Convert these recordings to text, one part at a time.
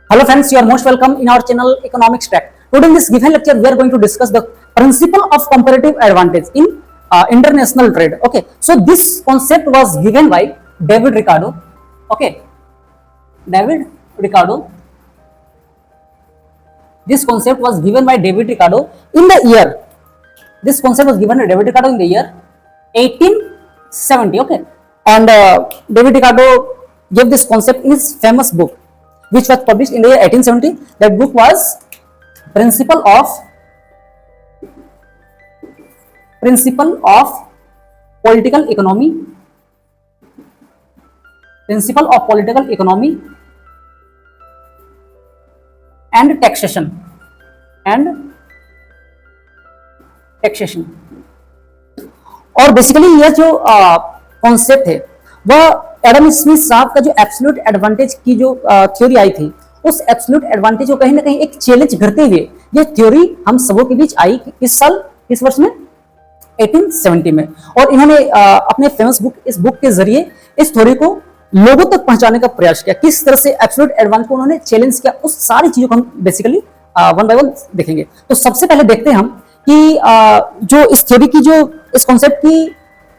Hello friends, you are most welcome in our channel Economics Track. Today in this given lecture, we are going to discuss the principle of comparative advantage in international trade. Okay, so this concept was given by David Ricardo. Okay, David Ricardo. This concept was given by David Ricardo in the year. This concept was given by David Ricardo in the year 1870. Okay, and David Ricardo gave this concept in his famous book, which was published in the year 1870. That book was Principle of Political Economy. Principle of Political Economy and Taxation. और basically यह जो concept है वह Adam Smith साहब का जो absolute advantage की जो थ्योरी आई थी, उस एब्सोल्यूट एडवांटेज को कहीं ना कहीं एक चैलेंज करते हुए यह थ्योरी हम सबों के बीच आई किस साल, किस वर्ष में, 1870 में। और इन्होंने अपने फेमस बुक, इस बुक के जरिए इस थ्योरी को लोगों तक पहुंचाने का प्रयास किया। किस तरह से एब्सोल्यूट एडवांटेज को उन्होंने चैलेंज किया, उस सारी चीजों को हम बेसिकली वन बाय वन देखेंगे। तो सबसे पहले देखते हैं हम कि जो इस थ्योरी की, जो इस कॉन्सेप्ट की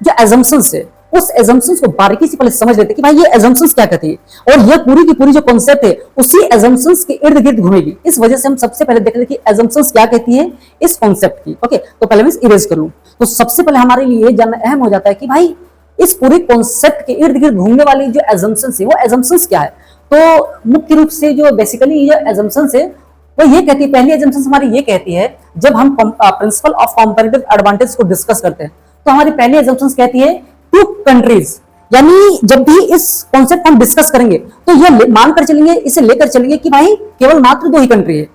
जो एजम्पशंस है, उस एजम्पशंस को बारीकी से पहले समझ लेते हैं कि भाई ये एजम्पशंस क्या कहती है, और ये पूरी की पूरी जो कॉन्सेप्ट है उसी एजम्पशंस के इर्द गिर्द घूमेगी। इस वजह से हम सबसे पहले देख लेते हैं कि एजम्पशंस क्या कहती है इस कॉन्सेप्ट की। ओके, तो पहले मैं इरेज कर लूं। तो सबसे पहले हमारे लिए ये जानना अहम हो जाता है कि भाई इस पूरी कॉन्सेप्ट के इर्द गिर्द घूमने वाली जो एजम्पशंस है वो एजम्पशंस क्या है। तो मुख्य रूप से जो बेसिकली ये एजम्पशंस है वो ये कहती है, पहली एजम्पशन हमारी ये कहती है, जब हम प्रिंसिपल ऑफ कंपैरेटिव एडवांटेज को डिस्कस करते हैं तो हमारी पहली एजम्पशन कहती है टू कंट्रीज। यानी जब भी इस कॉन्सेप्ट हम डिस्कस करेंगे तो ये मानकर चलेंगे, इसे लेकर चलेंगे कि भाई केवल मात्र दो ही कंट्री है।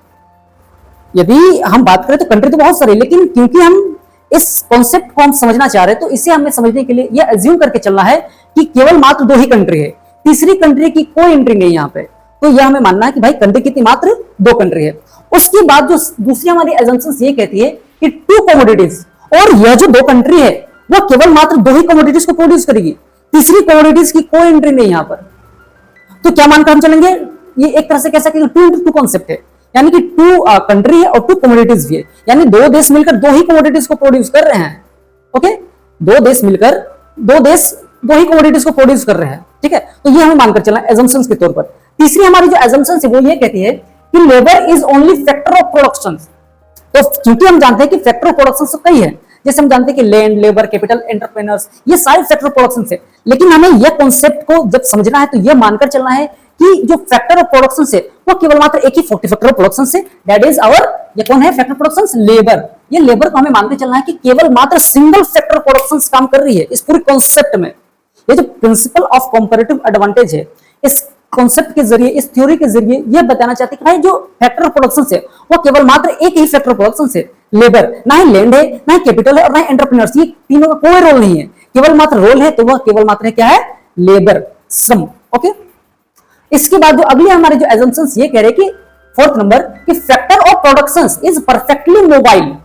यदि हम बात करें तो कंट्री तो बहुत सारी, लेकिन क्योंकि हम इस कॉन्सेप्ट को हम समझना चाह रहे हैं तो इसे हमें समझने के लिए यह एज्यूम करके चलना है कि केवल मात्र दो ही कंट्री है, तीसरी कंट्री की कोई एंट्री नहीं यहाँ पे। तो यह हमें मानना है कि भाई कंट्री कितनी, मात्र दो कंट्री है। उसके बाद जो दूसरी हमारी एजम्पशंस ये कहती है कि टू कमोडिटीज, और यह जो दो कंट्री है वो केवल मात्र दो ही कमोडिटीज को प्रोड्यूस करेगी, तीसरी कमोडिटीज की कोई एंट्री नहीं यहां पर। तो क्या मानकर हम चलेंगे, ये एक तरह से कह सकते हैं टू इंटू टू कॉन्सेप्ट है, यानी कि टू कंट्री है और टू कमोडिटीज भी है, यानी दो देश मिलकर दो ही कमोडिटीज को प्रोड्यूस कर रहे हैं। ओके, दो देश मिलकर दो ही कमोडिटीज को प्रोड्यूस कर रहे हैं। ठीक है, तो ये हमें मानकर चलना एजम्पशंस के तौर पर। तीसरी हमारी जो एजम्पशंस है वो ये कहती है कि labour is only factor of production. तो क्योंकि हम जानते हैं कि फैक्टर ऑफ प्रोडक्शन तो कई है, जैसे हम जानते हैं कि लैंड, लेबर, कैपिटल, एंटरप्रेन्योर्स, ये सारे फैक्टर ऑफ प्रोडक्शन है, लेकिन हमें यह कॉन्सेप्ट को जब समझना है तो यह मानकर चलना है कि जो फैक्टर ऑफ प्रोडक्शन है वो केवल मात्र एक ही फैक्टर ऑफ प्रोडक्शन है, दैट इज आवर, ये कौन है फैक्टर ऑफ प्रोडक्शन, लेबर। ये लेबर को हमें मानकर चलना है कि केवल मात्र सिंगल फैक्टर ऑफ प्रोडक्शन काम कर रही है इस पूरी कॉन्सेप्ट में। ये जो प्रिंसिपल ऑफ कंपैरेटिव एडवांटेज है, इस कॉन्सेप्ट के जरिए, इस थ्योरी के जरिए यह बताना चाहते हैं कि भाई जो फैक्टर ऑफ प्रोडक्शन है वो केवल मात्र एक ही फैक्टर ऑफ प्रोडक्शन है, लेबर। ना ही लैंड है, ना ही कैपिटल है, और ना ही एंटरप्रेन्योर्स, ये तीनों का कोई रोल नहीं है, केवल मात्र रोल है तो वह केवल मात्र है क्या है, लेबर, श्रम। ओके, इसके बाद जो अगली हमारे जो एजम्पशंस ये कह रहे हैं कि फोर्थ नंबर कि factor of productions is perfectly mobile.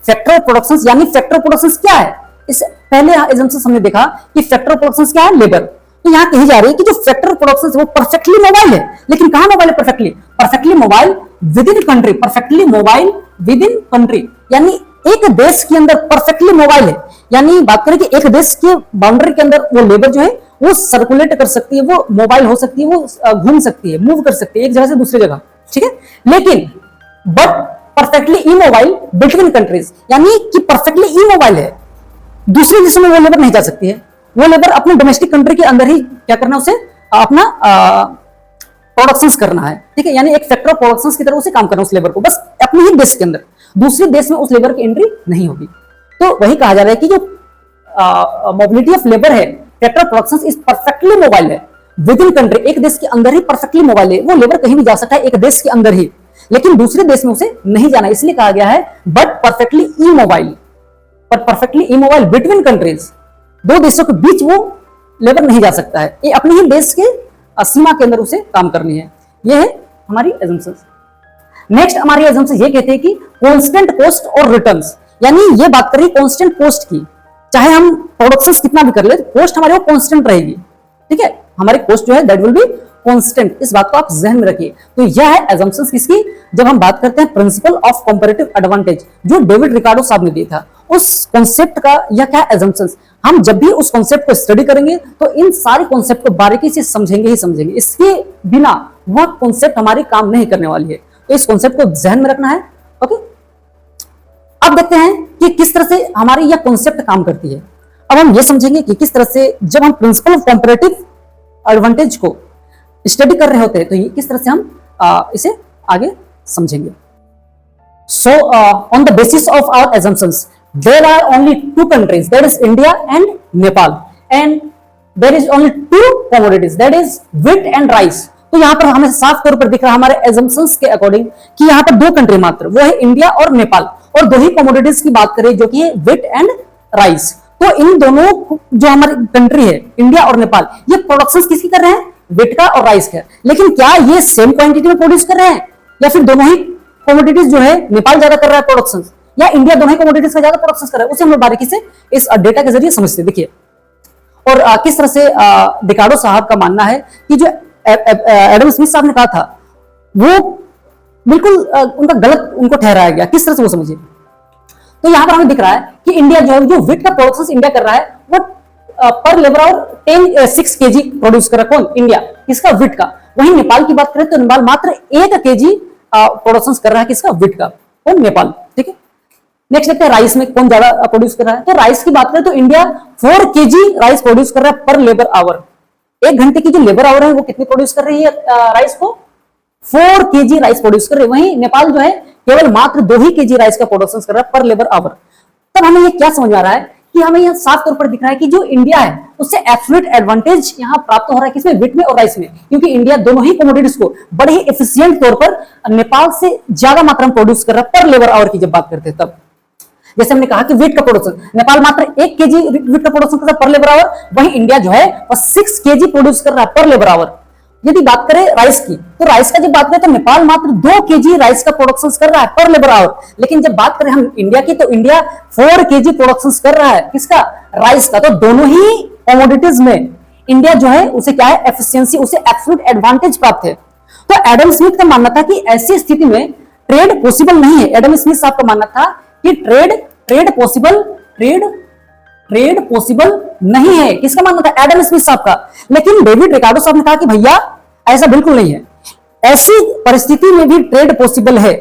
Factor of productions यानी फैक्टर ऑफ प्रोडक्शंस क्या है, इस पहले एजम्पशन हमने देखा कि फैक्टर ऑफ प्रोडक्शंस क्या है, लेबर। तो यहां कही जा रही है कि जो फैक्टर ऑफ प्रोडक्शंस है वो परफेक्टली मोबाइल है, लेकिन कहां मोबाइल है, perfectly mobile with in country, perfectly mobile with in country, यानी एक देश के अंदर परफेक्टली मोबाइल है। यानी बात करें कि एक देश के बाउंड्री के अंदर वो लेबर जो है वो सर्कुलेट कर सकती है, वो मोबाइल हो सकती है, वो घूम सकती है, मूव कर सकती है एक जगह से दूसरी जगह। ठीक है, लेकिन but perfectly immobile between countries, यानी कि परफेक्टली इमोबाइल है, दूसरे देशों में वो लेबर नहीं जा सकती है, वो लेबर अपने डोमेस्टिक कंट्री के अंदर ही क्या करना है, उसे अपना प्रोडक्शंस करना है। ठीक है, यानी एक फैक्टर ऑफ प्रोडक्शंस की तरह उसे काम करना है, उस लेबर को बस अपने ही देश के अंदर, दूसरे देश में उस लेबर की एंट्री नहीं होगी। तो वही कहा जा रहा है कि जो मोबिलिटी ऑफ लेबर है, factor of productions is perfectly mobile है विद इन कंट्री, एक देश के अंदर ही परफेक्टली मोबाइल है, वो लेबर कहीं भी जा सकता है एक देश के अंदर ही, लेकिन दूसरे देश में उसे नहीं जाना, इसलिए कहा गया है बट परफेक्टली इमोबाइल, पर परफेक्टली इमोबाइल बिटवीन कंट्रीज, दो देशों के बीच वो लेबर नहीं जा सकता है, ये अपने ही देश के सीमा के अंदर उसे काम करनी है। ये है हमारी एजम्पशन। नेक्स्ट हमारी एजम्पशन ये कहते हैं कि कांस्टेंट कॉस्ट और रिटर्न्स, यानी ये बात करें कांस्टेंट कॉस्ट की, चाहे हम प्रोडक्शन कितना भी कर ले, कॉस्ट हमारी वो कांस्टेंट रहेगी। ठीक है, हमारी कॉस्ट जो है दैट विल बी कांस्टेंट, इस बात को आप जहन में रखिए। तो यह है assumptions किसकी, जब हम बात करते हैं प्रिंसिपल ऑफ कंपैरेटिव एडवांटेज जो डेविड रिकार्डो साहब ने दिया था, उस कॉन्सेप्ट का यह क्या assumptions। हम जब भी उस कॉन्सेप्ट को स्टडी करेंगे तो इन सारे कॉन्सेप्ट को बारीकी से समझेंगे ही समझेंगे, इसके बिना वह कॉन्सेप्ट हमारी काम नहीं करने वाली है। तो इस कॉन्सेप्ट को ध्यान में रखना है। ओके, अब देखते हैं कि किस तरह से हमारी यह कॉन्सेप्ट काम करती है। अब हम ये समझेंगे कि किस तरह से जब हम प्रिंसिपल ऑफ कंपैरेटिव एडवांटेज को स्टडी कर रहे होते हैं तो ये किस तरह से हम इसे आगे समझेंगे। So on the basis of our assumptions, there are only two countries, that is India and Nepal, and there is only two commodities, that is wheat and rice. तो यहाँ पर हमें साफ तौर पर दिख रहा है हमारे assumptions के अकॉर्डिंग कि यहाँ पर दो कंट्री मात्र, वो है इंडिया और नेपाल, और दो ही कमोडिटीज की बात करें जो कि है wheat and rice। तो इन दोनों जो हमारी कंट्री है इंडिया और नेपाल, ये प्रोडक्शन किसकी कर रहे हैं, wheat का और राइस का। लेकिन क्या ये सेम क्वांटिटी में प्रोड्यूस कर रहे हैं या फिर दोनों ही कमोडिटीज जो है नेपाल ज्यादा कर रहा है प्रोडक्शन या इंडिया, दोनों ही कमोडिटीज का ज्यादा प्रोडक्शन कर रहा है, उसे हम बारीकी से इस डेटा के जरिए समझते देखिए। और किस तरह से रिकार्डो साहब का मानना है कि जो एडम स्मिथ साहब ने कहा था वो बिल्कुल उनका गलत उनको ठहराया गया, किस तरह से वो समझिए। तो यहां पर हमें दिख रहा है कि इंडिया जो है जो व्हीट का प्रोडक्शन इंडिया कर रहा है वो पर लेबर आवर 6 केजी प्रोड्यूस कर रहा है, कौन, इंडिया, किसका, व्हीट का। वहीं नेपाल की बात करें तो नेपाल मात्र 1 केजी प्रोडक्शन कर रहा है, किसका, व्हीट का, कौन, नेपाल। ठीक है, नेक्स्ट देखते हैं राइस में कौन ज्यादा प्रोड्यूस कर रहा है। तो राइस की बात करें तो इंडिया 4 केजी राइस प्रोड्यूस कर रहा है पर लेबर आवर। 1 घंटे की जो लेबर आवर है वो कितनी प्रोड्यूस कर रही है राइस को, 4 केजी राइस प्रोड्यूस कर रही है। वहीं नेपाल जो है केवल मात्र 2 ही केजी राइस का प्रोडक्शन कर रहा है पर लेबर आवर। तब हमें ये क्या समझ में आ रहा है कि हमें यह साफ तौर पर दिख रहा है कि जो इंडिया है उससे एब्सोल्यूट एडवांटेज यहां प्राप्त हो रहा है, किसमें, व्हीट में और राइस में, क्योंकि इंडिया दोनों ही कमोडिटीज को बड़े ही एफिशिएंट तौर पर नेपाल से ज्यादा मात्रा में प्रोड्यूस कर रहा है पर लेबर आवर की जब बात करते हैं। तब जैसे हमने कहा कि व्हीट का प्रोडक्शन नेपाल मात्र 1 केजी व्हीट का प्रोडक्शन कर रहा है पर लेबर आवर, वहीं इंडिया जो है वह 6 केजी प्रोड्यूस कर रहा है पर लेबर आवर। यदि बात करें राइस की तो राइस का जब बात करें तो नेपाल मात्र 2 केजी राइस का प्रोडक्शन कर रहा है पर लेबर आवर। लेकिन जब बात करें हम इंडिया की तो इंडिया 4 केजी प्रोडक्शन कर रहा है, किसका, राइस का। तो दोनों ही कमोडिटीज में इंडिया जो है उसे क्या है, एफिशिएंसी, उसे एब्सोल्यूट एडवांटेज प्राप्त है। तो एडम स्मिथ का मानना था कि ऐसी स्थिति में ट्रेड पॉसिबल नहीं है। एडम स्मिथ साहब का मानना था कि ट्रेड पॉसिबल नहीं है, किसका मानना था, एडम स्मिथ साहब का। लेकिन डेविड रिकार्डो साहब ने कहा कि भैया ऐसा बिल्कुल नहीं है, ऐसी परिस्थिति में भी ट्रेड पॉसिबल है।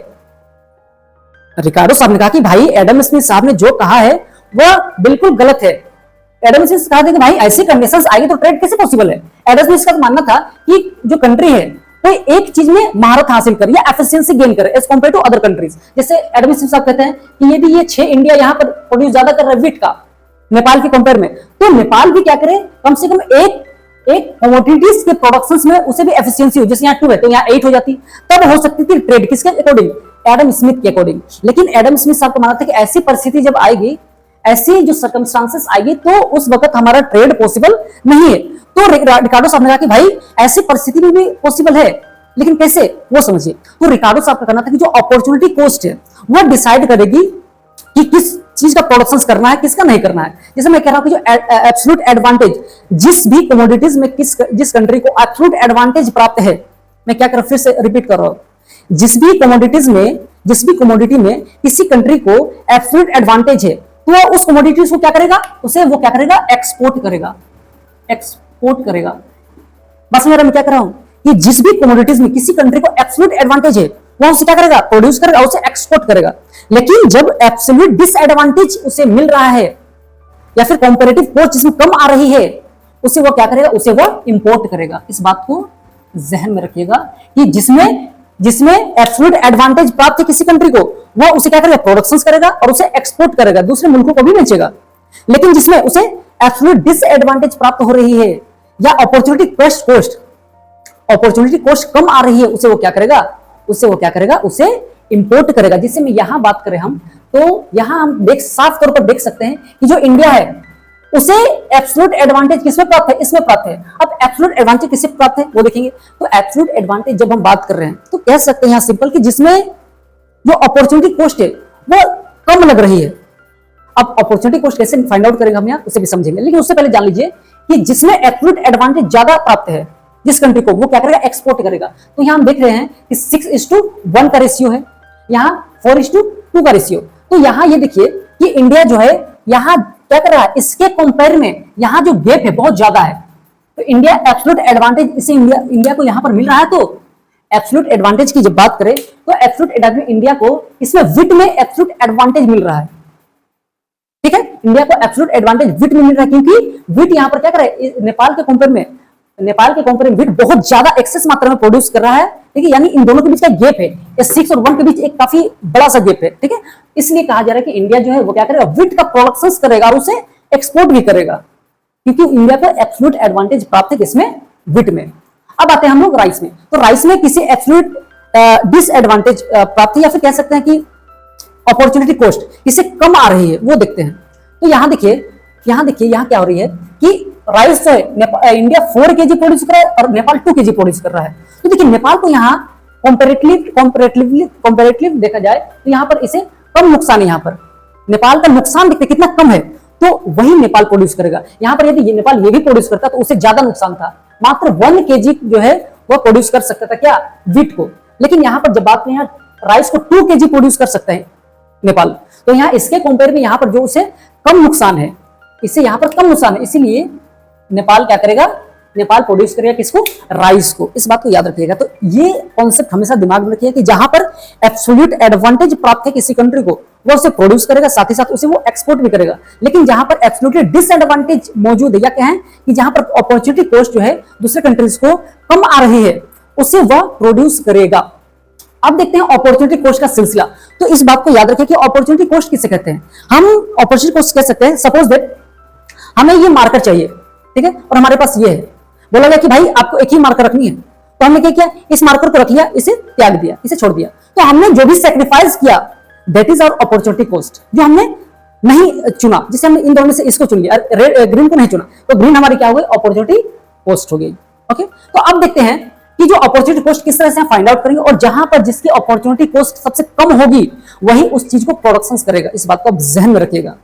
रिकार्डो साहब ने कहा कि भाई एडम स्मिथ साहब ने जो कहा है वह बिल्कुल गलत है। एडम स्मिथ कहा था कि भाई ऐसी कंडीशंस आएगी तो ट्रेड कैसे पॉसिबल है। एडम स्मिथ का मानना था कि जो कंट्री है कोई एक चीज में महारत हासिल करे या एफिशिएंसी गेन करे as compare to other countries. जैसे एडम स्मिथ साहब कहते हैं कि यदि ये 6 इंडिया यहां पर प्रोड्यूस ज्यादा कर रहा है व्हीट का नेपाल के कंपेयर में, तो नेपाल भी क्या करे, कम से कम एक कमोडिटीज के प्रोडक्शंस में उसे भी एफिशिएंसी हो, जैसे यहाँ 2 है तो यहाँ 8 हो जाती, तब हो सकती थी ट्रेड, किसके अकॉर्डिंग, एडम स्मिथ के अकॉर्डिंग। लेकिन एडम स्मिथ साहब का मानना था कि ऐसी परिस्थिति जब आएगी, ऐसी जो सर्कमस्टांसेस आएगी तो उस वक्त हमारा ट्रेड पॉसिबल नहीं है। तो रिकार्डो साहब ने कहा कि भाई ऐसी परिस्थिति में भी पॉसिबल है, लेकिन कैसे, वो समझिए। तो रिकार्डो साहब का कहना था कि जो अपॉर्चुनिटी कॉस्ट है वो डिसाइड करेगी कि किस चीज का प्रोडक्शन करना है, किसका नहीं करना है। जैसे मैं कह रहा हूं कि जो एब्सोल्यूट एडवांटेज जिस भी कमोडिटीज में जिस कंट्री को एब्सोल्यूट एडवांटेज प्राप्त है, मैं क्या कर रहा हूं, फिर से रिपीट कर रहा हूं, जिस भी कमोडिटी में किसी कंट्री को एब्सोल्यूट एडवांटेज है तो वो उस कमोडिटीज को क्या करेगा, उसे वो क्या करेगा, एक्सपोर्ट करेगा। बस मेरा मैं क्या कर रहा हूं कि जिस भी कमोडिटीज में किसी कंट्री को एब्सोल्यूट एडवांटेज है वो उसे क्या करेगा, प्रोड्यूस करेगा, उसे एक्सपोर्ट करेगा। लेकिन जब एब्सोल्यूट डिसएडवांटेज उसे मिल रहा है या फिर कंपैरेटिव कॉस्ट जिसमें कम आ रही है, उसे वो क्या करेगा, उसे वो इंपोर्ट करेगा। इस बात को जहन में रखिएगा कि जिसमें एब्सोल्यूट एडवांटेज प्राप्त है किसी कंट्री को, वो उसे क्या करेगा, प्रोडक्शन करेगा और उसे एक्सपोर्ट करेगा, दूसरे मुल्कों को भी बेचेगा। लेकिन जिसमें उसे एब्सोल्यूट डिसएडवांटेज प्राप्त हो रही है या अपॉर्चुनिटी कॉस्ट कम आ रही है, उसे वो क्या करेगा, उसे इंपोर्ट करेगा। जिससे में यहां बात करें हम तो यहां हम साफ तौर पर देख सकते हैं कि जो इंडिया है उसे एब्सोल्यूट एडवांटेज किसमें प्राप्त है, इसमें प्राप्त है। अब एब्सोल्यूट एडवांटेज किससे प्राप्त है वो देखेंगे। तो एब्सोल्यूट एडवांटेज जब हम बात कर रहे हैं तो कह सकते हैं यहां सिंपल कि जिसमें जो अपॉर्चुनिटी कॉस्ट है वो कम लग रही है। अब अपॉर्चुनिटी कॉस्ट कैसे फाइंड आउट करेंगे हम यहाँ, उसे भी समझेंगे। लेकिन उससे पहले जान लीजिए कि जिसमें एब्सोल्यूट एडवांटेज ज्यादा प्राप्त है, जिस कंट्री को, वो क्या करेगा, एक्सपोर्ट करेगा। तो यहां हम देख रहे हैं कि 6:1 का रेशियो है, यहां 4:2 का रेशियो। तो यहां ये देखिए कि इंडिया जो है यहां क्या कर रहा है, इसके कंपेयर में यहां जो गैप है बहुत ज्यादा है। तो इंडिया एब्सोल्यूट एडवांटेज इसे इंडिया को यहां पर मिल रहा है। तो एब्सोल्यूट एडवांटेज की जब बात करें तो एब्सोल्यूट एडवांटेज इंडिया को इसमें विट में एब्सोल्यूट एडवांटेज मिल रहा है। ठीक है, इंडिया को एब्सोल्यूट एडवांटेज विट में मिल रहा है, क्योंकि विट यहां पर क्या कर रहा है, नेपाल के कंपेयर में विट बहुत ज्यादा एक्सेस मात्रा में प्रोड्यूस कर रहा है। ठीक है, यानी इन दोनों के बीच का गैप है, ये 6 और 1 के बीच एक काफी बड़ा सा गैप है। ठीक है, इसलिए कहा जा रहा है कि इंडिया जो है वो क्या करेगा, विट का प्रोडक्शन करेगा और उसे एक्सपोर्ट भी करेगा, क्योंकि इंडिया को एब्सोल्यूट एडवांटेज प्राप्त है किसमें, विट में। अब आते हैं हम लोग राइस में। तो राइस में किसी एब्सोल्यूट डिसएडवांटेज प्राप्त है, या फिर कह सकते हैं कि अपॉर्चुनिटी कॉस्ट इससे कम आ रही है, वो देखते हैं। तो यहां देखिए यहां क्या हो रही है कि राइस जो है इंडिया 4 केजी प्रोड्यूस कर रहा है और नेपाल 2 केजी प्रोड्यूस कर रहा है। तो देखिए नेपाल को यहाँ कंपैरेटिवली देखा जाए तो यहाँ पर इसे कम नुकसान है, यहाँ पर नेपाल का नुकसान देखते कितना कम है, तो वही नेपाल प्रोड्यूस करेगा। यहाँ पर यदि नेपाल ये भी प्रोड्यूस करता तो उसे ज्यादा नुकसान था, मात्र 1 केजी जो है वो प्रोड्यूस कर सकता था क्या, वीट को। लेकिन यहाँ पर जब बात करें राइस को 2 केजी प्रोड्यूस कर सकते हैं नेपाल, तो यहाँ इसके कंपेयर में यहाँ पर जो उसे कम नुकसान है, इससे यहाँ पर कम नुकसान है, इसीलिए नेपाल क्या करेगा, नेपाल प्रोड्यूस करेगा किसको, राइस को। इस बात को याद रखिएगा। तो ये कॉन्सेप्ट हमेशा दिमाग में रखिएगा कि जहां पर एब्सोल्यूट एडवांटेज प्राप्त है किसी कंट्री को, वो उसे प्रोड्यूस करेगा, साथ ही साथ उसे वो एक्सपोर्ट भी करेगा। लेकिन जहां पर एब्सोल्यूटली डिसएडवांटेज मौजूद है, या क्या है कि जहां पर अपॉर्चुनिटी कॉस्ट जो है दूसरे कंट्रीज को कम आ रही है, उसे वह प्रोड्यूस करेगा। अब देखते हैं अपॉर्चुनिटी कॉस्ट का सिलसिला। तो इस बात को याद रखिए कि अपॉर्चुनिटी कॉस्ट किसे कहते हैं। हम अपॉर्चुनिटी कॉस्ट कह सकते हैं, सपोज दैट हमें ये मार्कर चाहिए, ठीक है, और हमारे पास ये है, बोला गया कि भाई आपको एक ही मार्कर रखनी है, तो हमने क्या किया, इस मार्कर को रख लिया, इसे त्याग दिया, इसे छोड़ दिया। तो हमने जो भी सेक्रीफाइस किया that is our opportunity cost, जो हमने नहीं चुना, जिसे हमने इन दोनों में से इसको चुन लिया, ग्रीन को नहीं चुना, तो ग्रीन हमारी क्या हो गई, अपॉर्चुनिटी कॉस्ट हो गई। ओके, तो अब देखते हैं कि जो अपॉर्चुनिटी कॉस्ट किस तरह से हम फाइंड आउट करेंगे, और जहां पर जिसकी अपॉर्चुनिटी कॉस्ट सबसे कम होगी वही उस चीज को प्रोडक्शन करेगा। इस बात को आप जहन में रखिएगा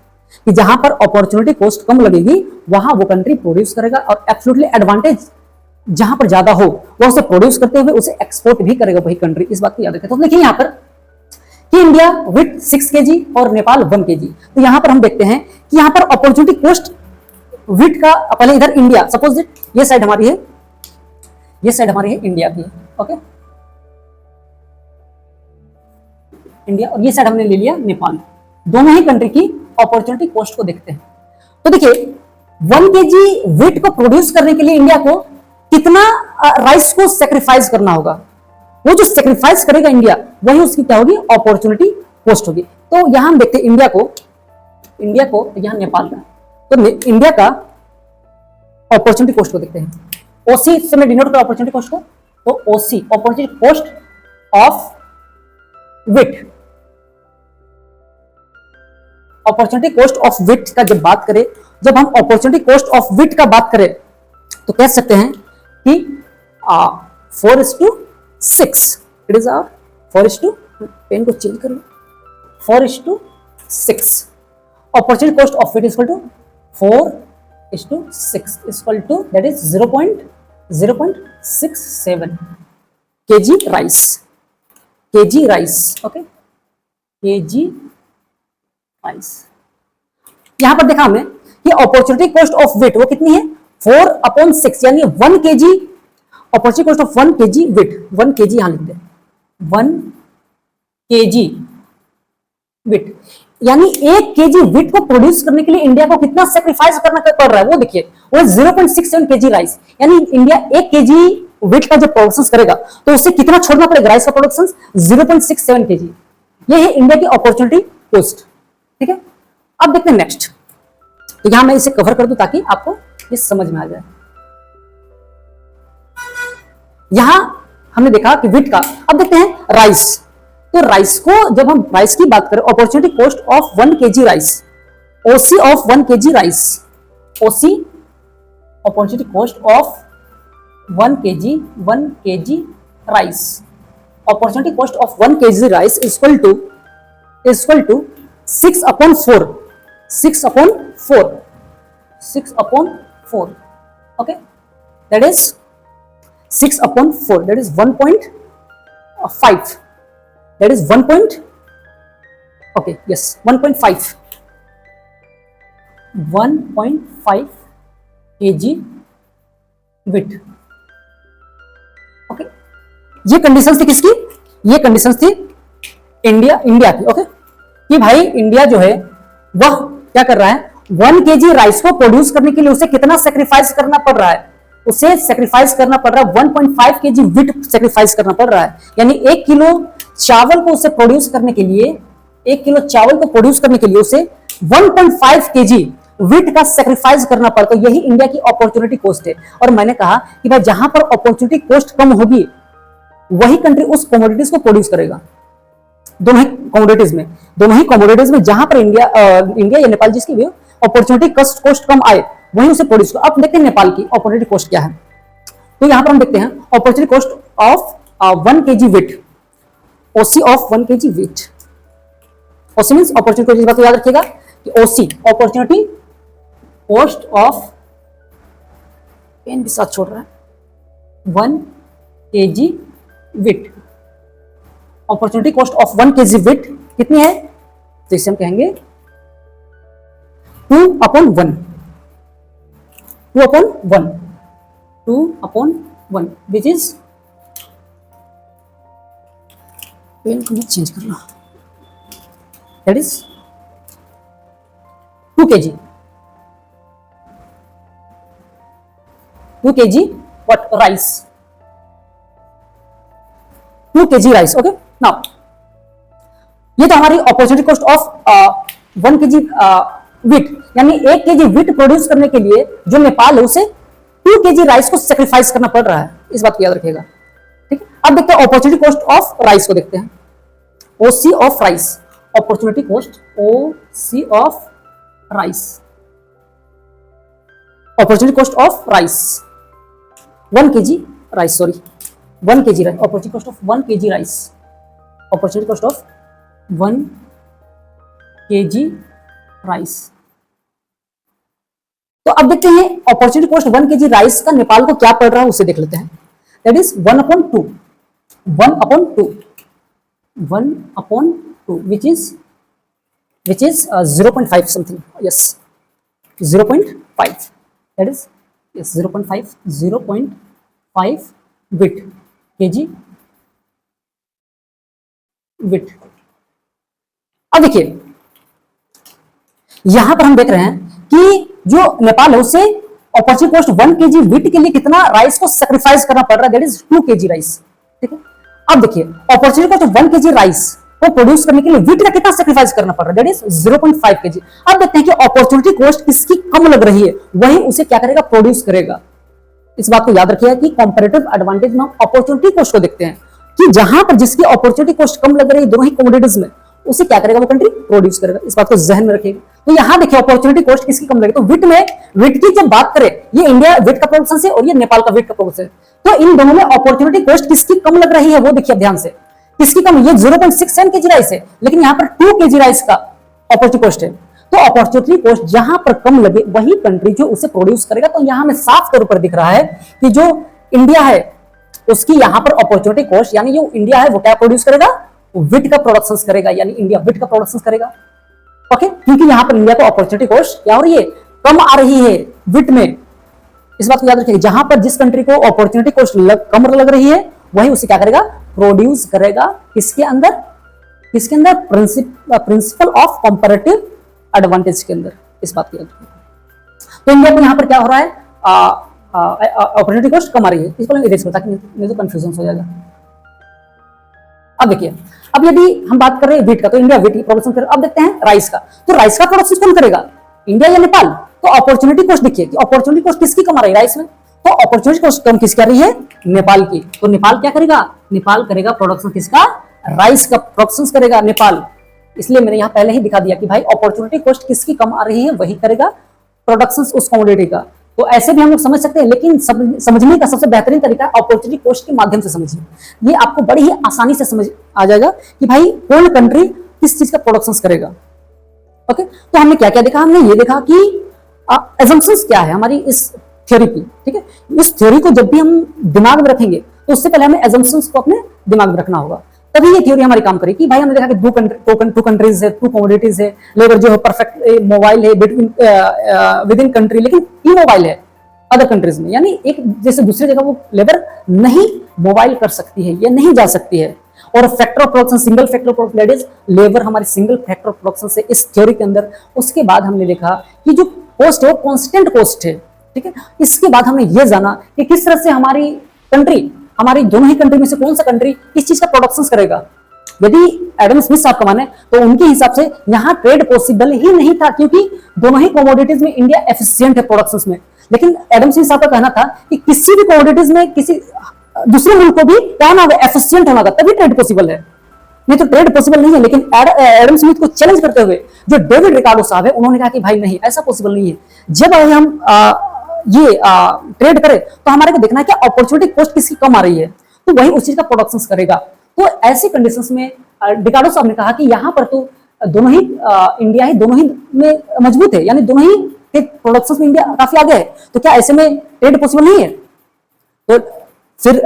कि जहां पर अपॉर्चुनिटी कॉस्ट कम लगेगी वहां वो कंट्री प्रोड्यूस करेगा, और एब्सोल्युटली एडवांटेज जहां पर ज्यादा हो वो उसे प्रोड्यूस करते हुए उसे एक्सपोर्ट भी करेगा वही कंट्री। इस बात को याद रखें। तो देखिए यहां पर कि इंडिया विथ 6 केजी और नेपाल 1 केजी। तो यहां पर हम देखते हैं कि यहां पर अपॉर्चुनिटी कॉस्ट विथ का, पहले इधर इंडिया, सपोज ये साइड हमारी है, ये साइड हमारी है इंडिया की, ओके, इंडिया, और ये साइड हमने ले लिया नेपाल। दोनों ही कंट्री की अपॉर्चुनिटी कॉस्ट को देखते हैं। तो देखिए 1 केजी वीट को प्रोड्यूस करने के लिए इंडिया को कितना राइस को सेक्रीफाइस करना होगा, वो जो सेक्रीफाइस करेगा इंडिया वही उसकी क्या होगी, अपॉर्चुनिटी कॉस्ट होगी। तो यहां हम देखते हैं इंडिया को यहां नेपाल का, तो इंडिया का अपॉर्चुनिटी कॉस्ट को देखते हैं। ओसी से मैं डिनोट कर अपॉर्चुनिटी कॉस्ट को, तो OC opportunity cost of wheat, opportunity cost of wheat का जब बात करें, जब हम अपॉर्चुनिटी कॉस्ट ऑफ विट का बात करें तो कह सकते हैं कि 4:6 इट इज आवर 4:, पेन को चेंज करो, 4:6 opportunity cost of wheat equal to 4:6 equal to that is 0.67 kg rice, okay, kg rice. यहां पर देखा हमने कि अपॉर्चुनिटी कॉस्ट ऑफ विट वो कितनी है, 4/6, यानी 1 kg opportunity cost of 1 kg wheat, 1 kg यहां लिख दे, 1 केजी विट, यानी 1 केजी विट को प्रोड्यूस करने के लिए इंडिया को कितना सेक्रीफाइस करना पड़ रहा है वो देखिए, वो 0.67 केजी राइस, यानी इंडिया 1 केजी विट का जो प्रोडक्शन करेगा तो उससे कितना छोड़ना पड़ेगा राइस का प्रोडक्शन, 0.67 केजी। ये है इंडिया की अपॉर्चुनिटी कॉस्ट। ठीक है, अब देखते हैं नेक्स्ट। तो यहां मैं इसे कवर कर दूं ताकि आपको ये समझ में आ जाए। यहां हमने देखा कि विट का, अब देखते हैं राइस। तो राइस को जब हम राइस की बात करें, opportunity cost of 1 kg rice, OC of 1 kg rice, OC opportunity cost of 1 kg rice, opportunity cost of 1 kg rice equal to 6/4, 6/4, okay, that is 6/4, that is 1.5, that is 1 point, okay, yes, 1.5 kg wheat. Okay, ये condition थी किसकी? ये condition थी India की। Okay, कि भाई India जो है वह क्या कर रहा है, 1 kg राइस को प्रोड्यूस करने के लिए उसे कितना सेक्रीफाइस करना पड़ रहा है? उसे सेक्रीफाइस करना पड़ रहा है 1.5 kg वीट सेक्रीफाइस करना पड़ रहा है। यानी 1 किलो चावल को उसे प्रोड्यूस करने के लिए, 1 किलो चावल को प्रोड्यूस करने के लिए उसे 1.5 kg वीट का सेक्रीफाइस करना पड़ता है। यही इंडिया की अपॉर्चुनिटी कॉस्ट है। और मैंने कहा कि भाई जहां पर अपॉर्चुनिटी कॉस्ट कम होगी वही कंट्री उस कमोडिटीज को प्रोड्यूस करेगा। दोनों ही कमोडिटीज में जहां पर इंडिया या नेपाल जिसकी भी अपॉर्चुनिटी कॉस्ट कम आए वही उसे प्रोड्यूस कर। अब देखते हैं नेपाल की अपॉर्चुनिटी कॉस्ट क्या है। तो यहां पर हम देखते हैं opportunity cost of 1 kg wheat, OC of 1 kg wheat. OC means opportunity cost, इस बात को याद रखिएगा कि OC opportunity cost of, pen भी साथ छोड़ रहा है, 1 kg wheat. Opportunity cost of 1 kg wheat कितनी है? तो इसे हम कहेंगे 2/1, 2/1 विच इज, पेन को मैं चेंज कर लो, that is 2 kg, 2 kg what rice, 2 kg rice. Okay, now ये तो हमारी opportunity cost of 1 kg wheat, यानी 1 kg वीट प्रोड्यूस करने के लिए जो नेपाल है उसे 2 kg राइस को सेक्रीफाइस करना पड़ रहा है। इस बात को याद रखिएगा, ठीक है। अब देखते हैं अपॉर्चुनिटी कॉस्ट ऑफ राइस को, देखते हैं OC of rice, opportunity cost OC of rice, opportunity cost of rice 1 kg rice, sorry 1 kg rice, opportunity cost of 1 kg rice, opportunity cost of 1 kg rice. तो अब देखते हैं opportunity cost 1 kg rice का नेपाल को क्या पड़ रहा है उसे देख लेते हैं। That is 1/2, 1/2 which is 0.5 something, yes, 0.5, that is yes 0.5 wheat kg wheat. अब देखिए यहां पर हम देख रहे हैं कि जो नेपाल है उसे अपॉर्चुनिटी कॉस्ट 1 kg वीट के लिए कितना राइस को सेक्रीफाइस करना पड़ रहा है, दैट इज 2 kg राइस, ठीक है। अब देखिए अपॉर्चुनिटी कॉस्ट 1 kg राइस को प्रोड्यूस करने के लिए वीट का कितना सेक्रीफाइस करना पड़ रहा है, दैट इज 0.5 kg। अब देखते हैं कि अपॉर्चुनिटी कॉस्ट किसकी कम लग रही है वही उसे क्या करेगा, प्रोड्यूस करेगा। इस बात को याद रखिएगा कि कंपैरेटिव एडवांटेज में हम अपॉर्चुनिटी कॉस्ट को देखते हैं कि जहां पर जिसकी अपॉर्चुनिटी कॉस्ट कम लग रही है दोनों ही कमोडिटीज में उसे क्या करेगा, वो कंट्री प्रोड्यूस करेगा। इस बात को जहन में रखिएगा। तो यहां देखिए अपॉर्चुनिटी कॉस्ट किसकी कम लगी, तो वीट की जब बात करें, ये इंडिया वीट का प्रोडक्शन है और ये नेपाल का वीट का प्रोडक्शन है, तो इन दोनों में अपॉर्चुनिटी कॉस्ट किसकी कम लग रही है वो देखिए ध्यान से, किसकी कम। ये 0.67 kg राइस है, लेकिन यहाँ पर 2 kg राइस का अपॉर्चुनिटी कॉस्ट है। तो अपॉर्चुनिटी कॉस्ट जहां पर कम लगे वही कंट्री जो उसे प्रोड्यूस करेगा। तो यहां में साफ तौर पर दिख रहा है कि जो इंडिया है उसकी यहां पर अपॉर्चुनिटी कॉस्ट, यानी जो इंडिया है वो क्या प्रोड्यूस करेगा, वीट का प्रोडक्शन करेगा, यानी इंडिया वीट का प्रोडक्शन करेगा। ओके, क्योंकि यहां पर इंडिया को अपॉर्चुनिटी कॉस्ट क्या हो रही है, कम आ रही है वीट में। इस बात को याद रखिए, जहां पर जिस कंट्री को अपॉर्चुनिटी कॉस्ट कम लग रही है वही उसे क्या करेगा, प्रोड्यूस करेगा। किसके अंदर, प्रिंसिपल ऑफ कंपैरेटिव एडवांटेज के अंदर। इस बात को याद रखिए। तो इंडिया को यहां पर क्या हो रहा है, अपॉर्चुनिटी कॉस्ट कम आ रही है। इसको इरेज करता नहीं तो कंफ्यूजन हो जाएगा। अब देखिए, अब यदि हम बात कर रहे हैं वीट का, तो इंडिया वीट की प्रोडक्शन कर। अब देखते हैं राइस का, तो राइस का प्रोडक्शन कौन करेगा, इंडिया या नेपाल। तो अपॉर्चुनिटी कॉस्ट देखिए कि अपॉर्चुनिटी कॉस्ट किसकी कम आ रही है राइस में, तो अपॉर्चुनिटी कॉस्ट कम किसकी आ रही है, नेपाल की। तो नेपाल क्या करेगा, नेपाल करेगा प्रोडक्शन किसका, राइस का प्रोडक्शन करेगा नेपाल। इसलिए मैंने यहां पहले ही दिखा दिया कि भाई अपॉर्चुनिटी कॉस्ट किसकी कम आ रही है वही करेगा प्रोडक्शन उस कमोडिटी का। तो ऐसे भी हम लोग समझ सकते हैं, लेकिन समझने का सबसे बेहतरीन तरीका अपॉर्चुनिटी कॉस्ट के माध्यम से समझिए। ये आपको बड़ी ही आसानी से समझ आ जाएगा कि भाई कौन कंट्री किस चीज का प्रोडक्शन करेगा। ओके, तो हमने क्या क्या देखा, हमने ये देखा कि assumptions क्या है हमारी इस थ्योरी की, ठीक है। उस थ्योरी को जब भी हम दिमाग में रखेंगे तो उससे पहले हमें एजम्पशंस को अपने दिमाग में रखना होगा, तभी ये थ्योरी हमारी काम करेगी। भाई हमने देखा कि टू कंट्रीज है, टू कमोडिटीज है, लेबर जो है परफेक्ट मोबाइल है बिटवीन विद इन कंट्री, लेकिन इमोबाइल है अदर कंट्रीज में, यानी एक जैसे दूसरी जगह वो लेबर नहीं मोबाइल कर सकती है या नहीं जा सकती है। और factor of production, single factor of production, that is labour हमारी सिंगल फैक्टर ऑफ प्रोडक्शन से इस थ्योरी के अंदर। उसके बाद हमने लिखा कि जो कॉस्ट है वो कांस्टेंट कॉस्ट है, ठीक है। इसके बाद हमने ये जाना कि किस तरह से हमारी कंट्री, हमारी दोनों ही कंट्री में से कौन सा कंट्री इस चीज का प्रोडक्शन करेगा। यदि एडम स्मिथ साहब का माने तो उनके हिसाब से यहाँ ट्रेड पॉसिबल ही नहीं था, क्योंकि दोनों ही कमोडिटीज में इंडिया एफिशिएंट है प्रोडक्शन में। लेकिन एडम स्मिथ साहब का कहना था कि किसी भी कमोडिटीज में किसी दूसरे मुल्क को भी क्या ना एफिशिएंट होना, तभी ट्रेड पॉसिबल है, नहीं तो ट्रेड पॉसिबल नहीं है। लेकिन एडम स्मिथ को चैलेंज करते हुए जो डेविड रिकार्डो साहब है, उन्होंने कहा कि भाई नहीं, ऐसा पॉसिबल नहीं है। जब हम ये ट्रेड करें तो हमारे को देखना है कि अपॉर्चुनिटी कॉस्ट किसकी कम आ रही है, तो वही उस चीज का प्रोडक्शन करेगा। तो ऐसी कंडीशंस में रिकार्डो साहब ने कहा कि यहाँ पर तो दोनों ही इंडिया ही दोनों ही में मजबूत है, यानी दोनों ही के प्रोडक्शन में इंडिया काफी आगे है, तो क्या ऐसे में ट्रेड पॉसिबल नहीं है। तो फिर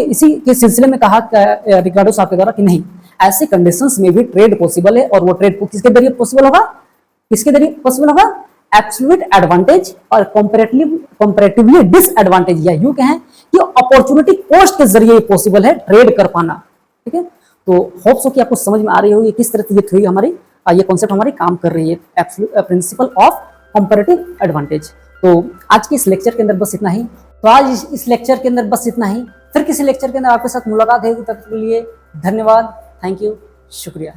इसी के सिलसिले में कहा रिकार्डो साहब के द्वारा कि नहीं, ऐसे कंडीशंस में भी ट्रेड पॉसिबल है। और वो ट्रेड किसके जरिए पॉसिबल होगा, किसके जरिए पॉसिबल होगा, एब्सोल्यूट एडवांटेज और कंपैरेटिवली डिसएडवांटेज, या यूं कहें कि अपॉर्चुनिटी कॉस्ट के जरिए पॉसिबल है ट्रेड कर पाना, ठीक है। तो होप सो कि आपको समझ में आ रही होगी किस तरह से ये थ्योरी हमारी, ये कॉन्सेप्ट हमारी काम कर रही है, absolute principle of comparative advantage. तो आज के इस लेक्चर के अंदर बस इतना ही। तो आज इस लेक्चर के अंदर बस इतना ही। फिर किसी लेक्चर के अंदर आपके साथ मुलाकात है, तब तक के लिए धन्यवाद, थैंक यू, शुक्रिया।